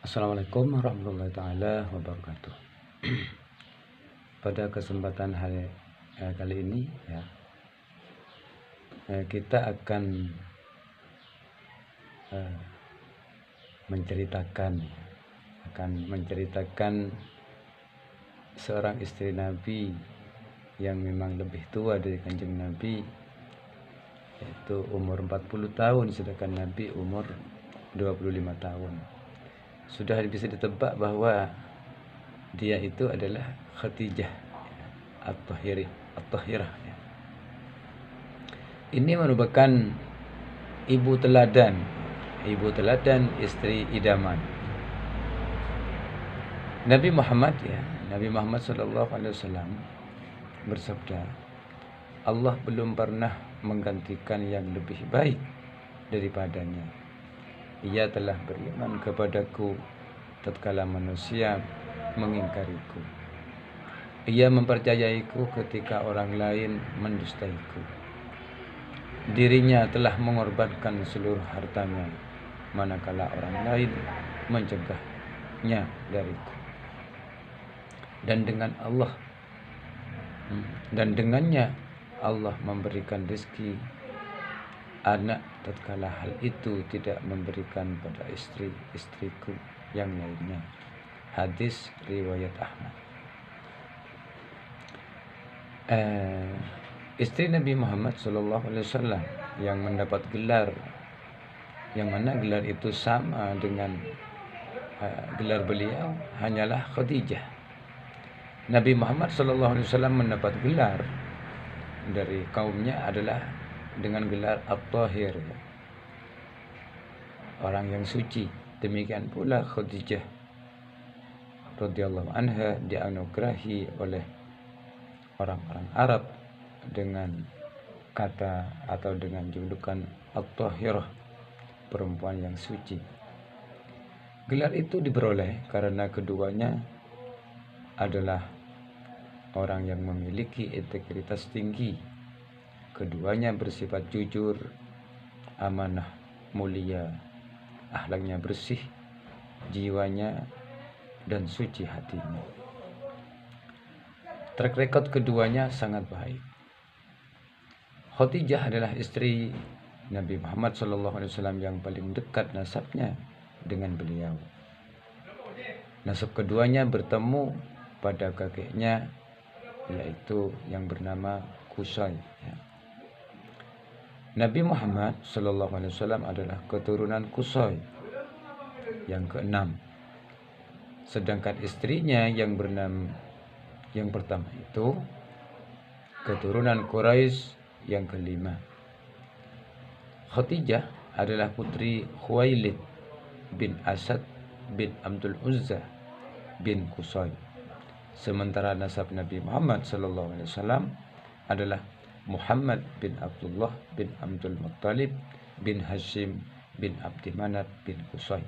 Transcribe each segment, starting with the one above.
Assalamualaikum warahmatullahi taala wabarakatuh. Pada kesempatan kali ini ya, kita akan menceritakan seorang istri Nabi yang memang lebih tua dari Kanjeng Nabi, yaitu umur 40 tahun sedangkan Nabi umur 25 tahun. Sudah bisa ditebak bahwa dia itu adalah Khadijah At-Tahirah. Ini merupakan ibu teladan istri idaman Nabi Muhammad sallallahu alaihi wasallam bersabda, Allah belum pernah menggantikan yang lebih baik daripadanya. Ia telah beriman kepadaku tatkala manusia mengingkariku. Ia mempercayaiku ketika orang lain mendustaiku. Dirinya telah mengorbankan seluruh hartanya manakala orang lain mencegahnya dariku. Dan dengannya Allah memberikan rezeki anak tatkala hal itu tidak memberikan pada istri-istriku yang lainnya. Hadis riwayat Ahmad. Istri Nabi Muhammad sallallahu alaihi wasallam yang mendapat gelar, yang mana gelar itu sama dengan gelar beliau, hanyalah Khadijah. Nabi Muhammad sallallahu alaihi wasallam mendapat gelar dari kaumnya adalah dengan gelar At-Tahir, orang yang suci. Demikian pula Khadijah radhiyallahu anha dianugerahi oleh orang-orang Arab dengan kata atau dengan julukan At-Tahirah, perempuan yang suci. Gelar itu diperoleh karena keduanya adalah orang yang memiliki integritas tinggi. Keduanya bersifat jujur, amanah, mulia, akhlaknya bersih, jiwanya dan suci hatinya. Track record keduanya sangat baik. Khadijah adalah istri Nabi Muhammad SAW yang paling dekat nasabnya dengan beliau. Nasab keduanya bertemu pada kakeknya, yaitu yang bernama Qusay. Nabi Muhammad SAW adalah keturunan Qusay yang keenam, sedangkan istrinya yang pertama itu keturunan Quraisy yang kelima. Khadijah adalah putri Khuwailid bin Asad bin Abdul Uzza bin Qusay. Sementara nasab Nabi Muhammad SAW adalah Muhammad bin Abdullah bin Abdul Muttalib bin Hashim bin Abdi Manat bin Qusay.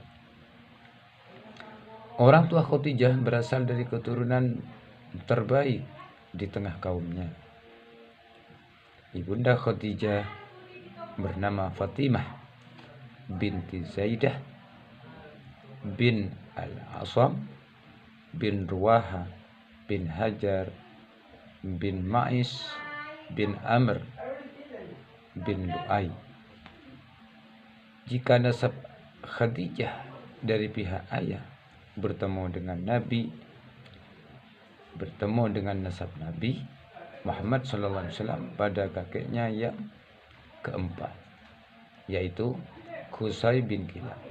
Orang tua Khadijah berasal dari keturunan terbaik di tengah kaumnya. Ibunda Khadijah bernama Fatimah binti Zaidah bin Al-Asam bin Ruwaha bin Hajar bin Ma'is bin Amr bin Lu'ay. Jika nasab Khadijah dari pihak ayah bertemu dengan nasab Nabi Muhammad SAW pada kakeknya yang keempat, yaitu Qusay bin Kilab.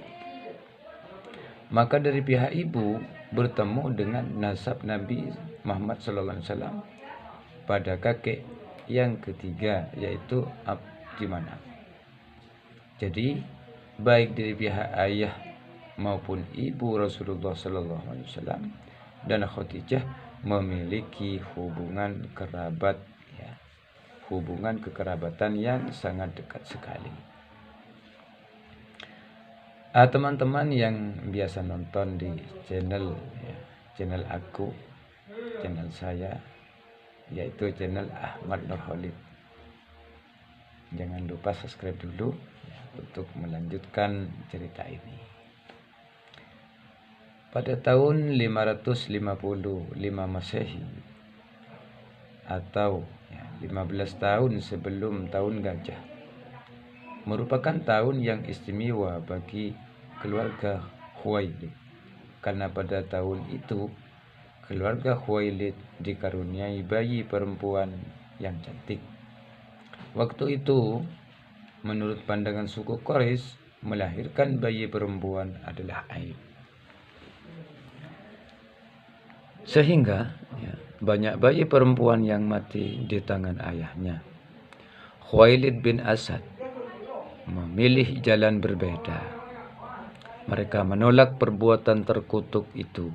Maka dari pihak ibu bertemu dengan nasab Nabi Muhammad SAW pada kakek yang ketiga, yaitu Abdi Manaf. Jadi baik dari pihak ayah maupun ibu Rasulullah SAW dan Khadijah memiliki hubungan kekerabatan yang sangat dekat sekali. Teman-teman yang biasa nonton di channel aku, channel saya, yaitu channel Ahmad Nurholis, jangan lupa subscribe dulu untuk melanjutkan cerita ini. pada tahun 555 Masehi atau 15 tahun sebelum tahun gajah, merupakan tahun yang istimewa bagi keluarga Khuwailid, karena pada tahun itu keluarga Khuwailid dikaruniai bayi perempuan yang cantik. Waktu itu, menurut pandangan suku Quraisy, melahirkan bayi perempuan adalah aib. Sehingga banyak bayi perempuan yang mati di tangan ayahnya. Khuwailid bin Asad memilih jalan berbeda. Mereka menolak perbuatan terkutuk itu.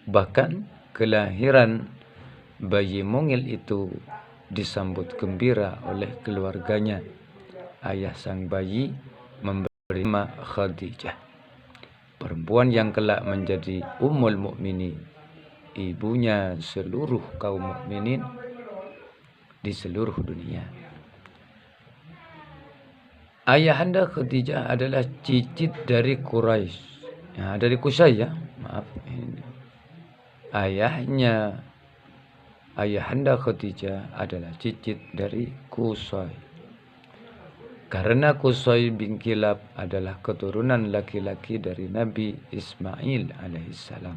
Bahkan kelahiran bayi mungil itu disambut gembira oleh keluarganya. Ayah sang bayi memberi nama Khadijah, perempuan yang kelak menjadi Ummul Mukminin, ibunya seluruh kaum mukminin di seluruh dunia. Ayahanda Khadijah adalah cicit dari Quraisy, dari Qusay maaf. Ayahanda Khadijah adalah cicit dari Qusay. Karena Qusay bin Kilab adalah keturunan laki-laki dari Nabi Ismail alaihissalam,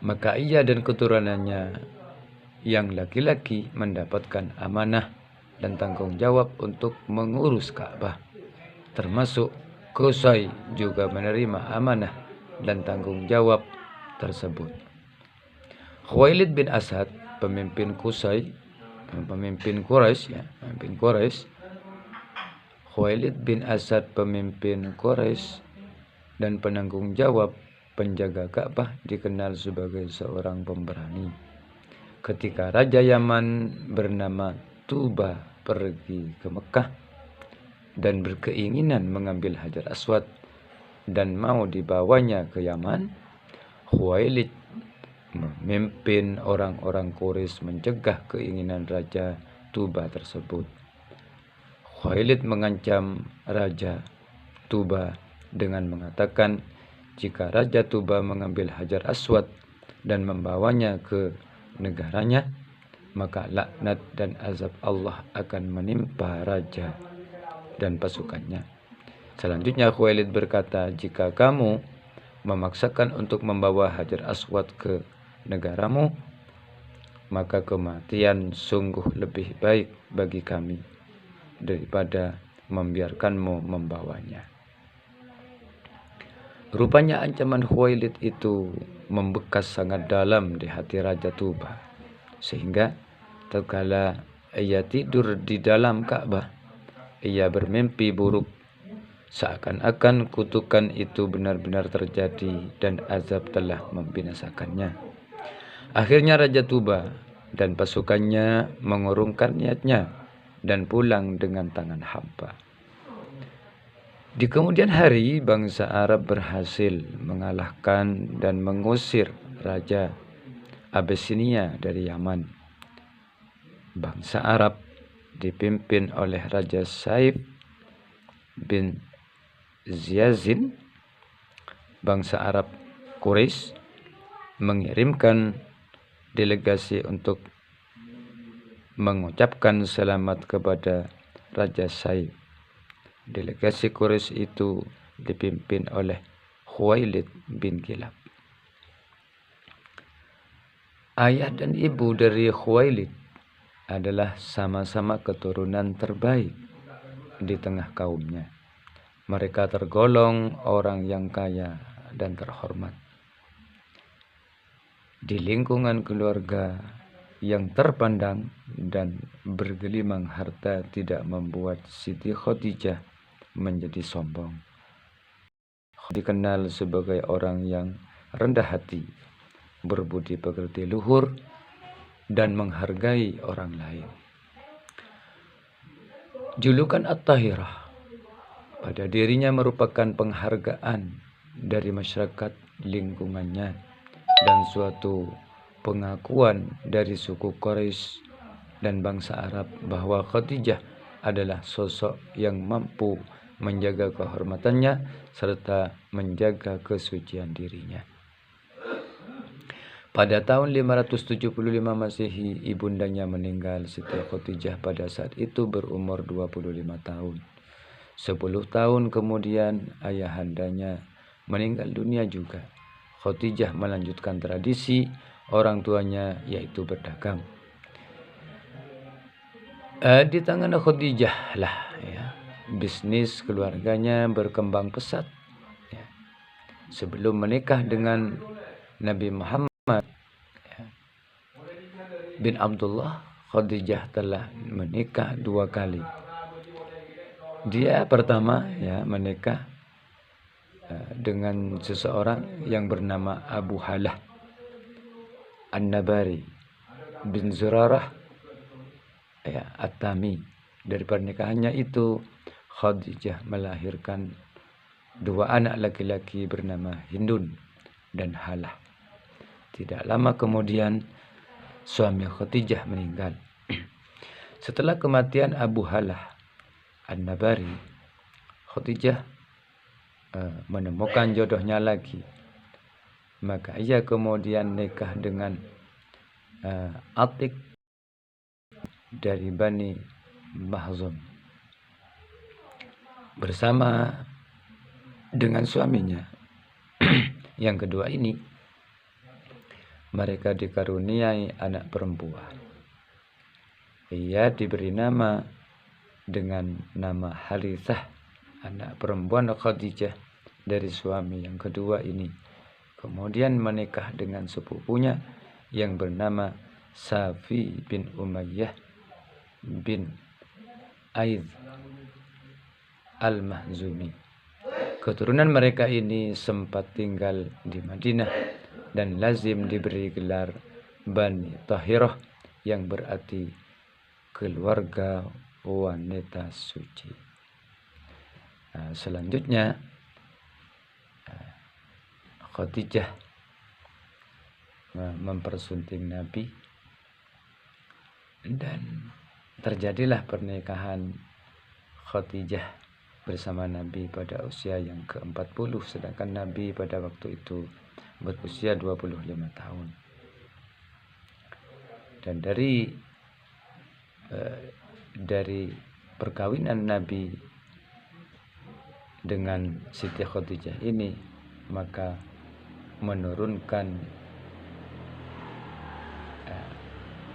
maka ia dan keturunannya yang laki-laki mendapatkan amanah dan tanggung jawab untuk mengurus Ka'bah. Termasuk Qusay juga menerima amanah dan tanggung jawab tersebut. Khuwailid bin Asad, pemimpin Qusay, pemimpin Quraisy. Khuwailid bin Asad, pemimpin Quraisy dan penanggung jawab penjaga Ka'bah, dikenal sebagai seorang pemberani. Ketika Raja Yaman bernama Tuba pergi ke Mekah dan berkeinginan mengambil Hajar Aswad dan mau dibawanya ke Yaman, Khuwailid memimpin orang-orang Quraisy mencegah keinginan Raja Tuba tersebut. Khuwailid mengancam Raja Tuba dengan mengatakan, jika Raja Tuba mengambil Hajar Aswad dan membawanya ke negaranya, maka laknat dan azab Allah akan menimpa raja dan pasukannya. Selanjutnya Khuwailid berkata, jika kamu memaksakan untuk membawa Hajar Aswad ke negaramu, maka kematian sungguh lebih baik bagi kami daripada membiarkanmu membawanya. Rupanya ancaman Khuwailid itu membekas sangat dalam di hati Raja Tuba, sehingga tatkala ia tidur di dalam Ka'bah, ia bermimpi buruk seakan-akan kutukan itu benar-benar terjadi dan azab telah membinasakannya. Akhirnya Raja Tuba dan pasukannya mengurungkan niatnya dan pulang dengan tangan hampa. Di kemudian hari, bangsa Arab berhasil mengalahkan dan mengusir Raja Abyssinia dari Yaman. Bangsa Arab dipimpin oleh Raja Saif bin Ziyazin. Bangsa Arab Quraisy mengirimkan delegasi untuk mengucapkan selamat kepada Raja Saif. Delegasi Quraisy itu dipimpin oleh Khuwailid bin Kilab. Ayah dan ibu dari Khuwailid adalah sama-sama keturunan terbaik di tengah kaumnya. Mereka tergolong orang yang kaya dan terhormat. Di lingkungan keluarga yang terpandang dan bergelimang harta tidak membuat Siti Khadijah menjadi sombong. Dikenal sebagai orang yang rendah hati, berbudi pekerti luhur, dan menghargai orang lain. Julukan At-Tahirah pada dirinya merupakan penghargaan dari masyarakat lingkungannya dan suatu pengakuan dari suku Quraisy dan bangsa Arab bahwa Khadijah adalah sosok yang mampu menjaga kehormatannya, serta menjaga kesucian dirinya. Pada tahun 575 Masehi, ibundanya meninggal. Siti Khadijah pada saat itu berumur 25 tahun. 10 tahun kemudian ayahandanya meninggal dunia juga. Khadijah melanjutkan tradisi orang tuanya, yaitu berdagang. Di tangan Khadijah lah ya, bisnis keluarganya berkembang pesat ya. Sebelum menikah dengan Nabi Muhammad bin Abdullah, Khadijah telah menikah 2 kali. Dia pertama ya menikah dengan seseorang yang bernama Abu Halah An-Nabari bin Zurarah ya, At-Tami. Dari pernikahannya itu Khadijah melahirkan 2 anak laki-laki bernama Hindun dan Halah. Tidak lama kemudian suami Khadijah meninggal. Setelah kematian Abu Halah An-Nabari, Khadijah menemukan jodohnya lagi. Maka ia kemudian nikah dengan Atik dari Bani Mahzum. Bersama dengan suaminya yang kedua ini, mereka dikaruniai anak perempuan. Ia diberi nama dengan nama Harithah, anak perempuan Khadijah dari suami yang kedua ini. Kemudian menikah dengan sepupunya yang bernama Safi bin Umayyah bin Aidh al-Mahzumi. Keturunan mereka ini sempat tinggal di Madinah dan lazim diberi gelar Bani Tahirah, yang berarti keluarga wanita suci. Selanjutnya Khadijah mempersunting Nabi dan terjadilah pernikahan Khadijah bersama Nabi pada usia yang ke-40, sedangkan Nabi pada waktu itu berusia 25 tahun. Dan dari perkawinan Nabi dengan Siti Khadijah ini, maka menurunkan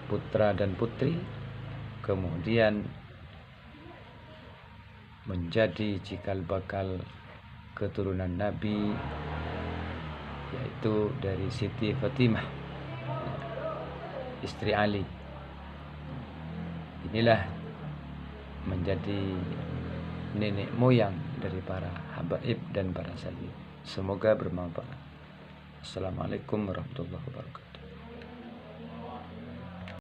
putra dan putri, kemudian menjadi cikal bakal keturunan Nabi, yaitu dari Siti Fatimah, istri Ali. Inilah menjadi nenek moyang dari para habaib dan para sayyid. Semoga bermanfaat. Assalamualaikum warahmatullahi wabarakatuh.